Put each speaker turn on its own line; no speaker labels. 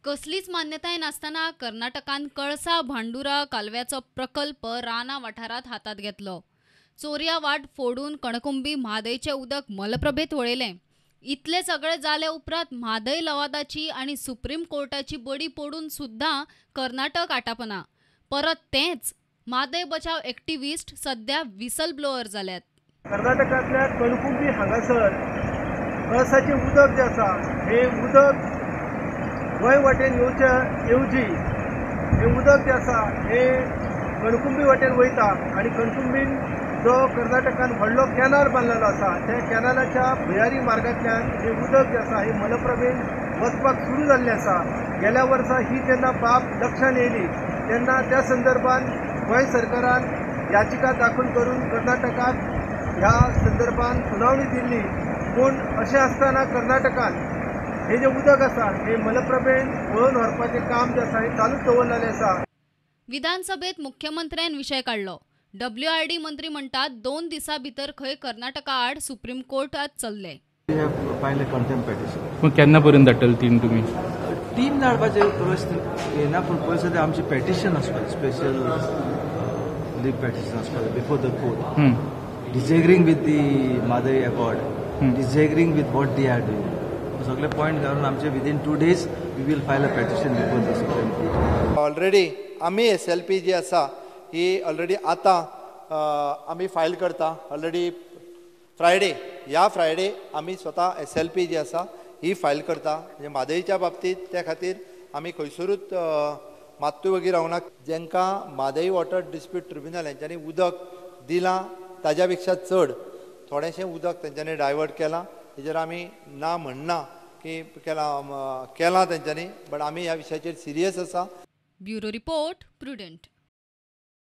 कसलीच मान्यताय नासतना कर्नाटकान कळसा भांडुरा कालव्याचो प्रकल्प राना वाठारात हातात घेतलो. चोरया वाट फोडून कणकुंबी म्हादयचे उदक मलप्रभेत वळयलें. इतले सगळे जाले उपरांत म्हादय लवादाची आणि सुप्रीम कोर्टाची बडी पडून सुद्दां कर्नाटक आटापना. परत तेच म्हादय बचाव एक्टिव्हिस्ट सध्या विसल ब्लोअर जाल्यात.
कर्नाटकातल्या कणकुंबी हांगासर कळसाचें उदक जें आसा हें उदक गोंय वाटेन येवच्या येवजी हें उदक जें आसा हें कणकुंबी वाटेन वयता आनी कणकुंबीन जो कर्नाटकान व्हडलो कॅनाल बांदलेलो आसा त्या कॅनालाच्या भुयारी मार्गांतल्यान हें उदक जें आसा हें मलप्रभेन वचपाक सुरू जाल्लें आसा. गेल्या वर्सा ही जेन्ना बाब लक्षांत येयली तेन्ना त्या संदर्भात गोंय सरकारान याचिका दाखल करून कर्नाटकाक ह्या संदर्भात सुनावणी दिल्ली. पूण अशें आसतना कर्नाटकान हे जे उदक आसा हे मलप्रभेन वळोवन व्हरपाचें काम जें आसा हें चालूच दवरलेलें आसा.
विधानसभेत मुख्यमंत्र्यान विशय काढलो. WRD मंत्री म्हणटात 2 दिसां भितर खंय कर्नाटका आड सुप्रीम कोर्टात चल्ले.
पण केन्ना पर्यंत धाडटले टीम तुमी?
टीम धाडपाचे परिस्थिती येना, पूण पळय सद्या आमचे पेटिशन आसपाक स्पेशल लीव पेटिशन आसपाक before the court disagreeing with the Mhadei accord, disagreeing with what they are doing. सगळे पॉयंट घालून आमचे within 2 days we will file a petition before the Supreme Court.
Already आमी SLP जी आसा ही already आतां आमी फायल करता. ऑलरेडी ह्या फ्रायडे आमी स्वता SLP जी आसा ही फायल करता. म्हणजे म्हादयच्या बाबतींत त्या खातीर आमी खंयसरूच मात्तूय वगैरे रावना. जेंकां म्हादय वॉटर डिस्प्यूट ट्रिब्युनल हेंच्यांनी उदक दिलां ताज्या पेक्षा चड थोडेंशें उदक तेंच्यांनी डायवर्ट केलां. हेजेर आमी ना म्हणना की केलां तेंच्यांनी, बट आमी ह्या विशयाचेर सिरियस आसा.
Bureau report, prudent.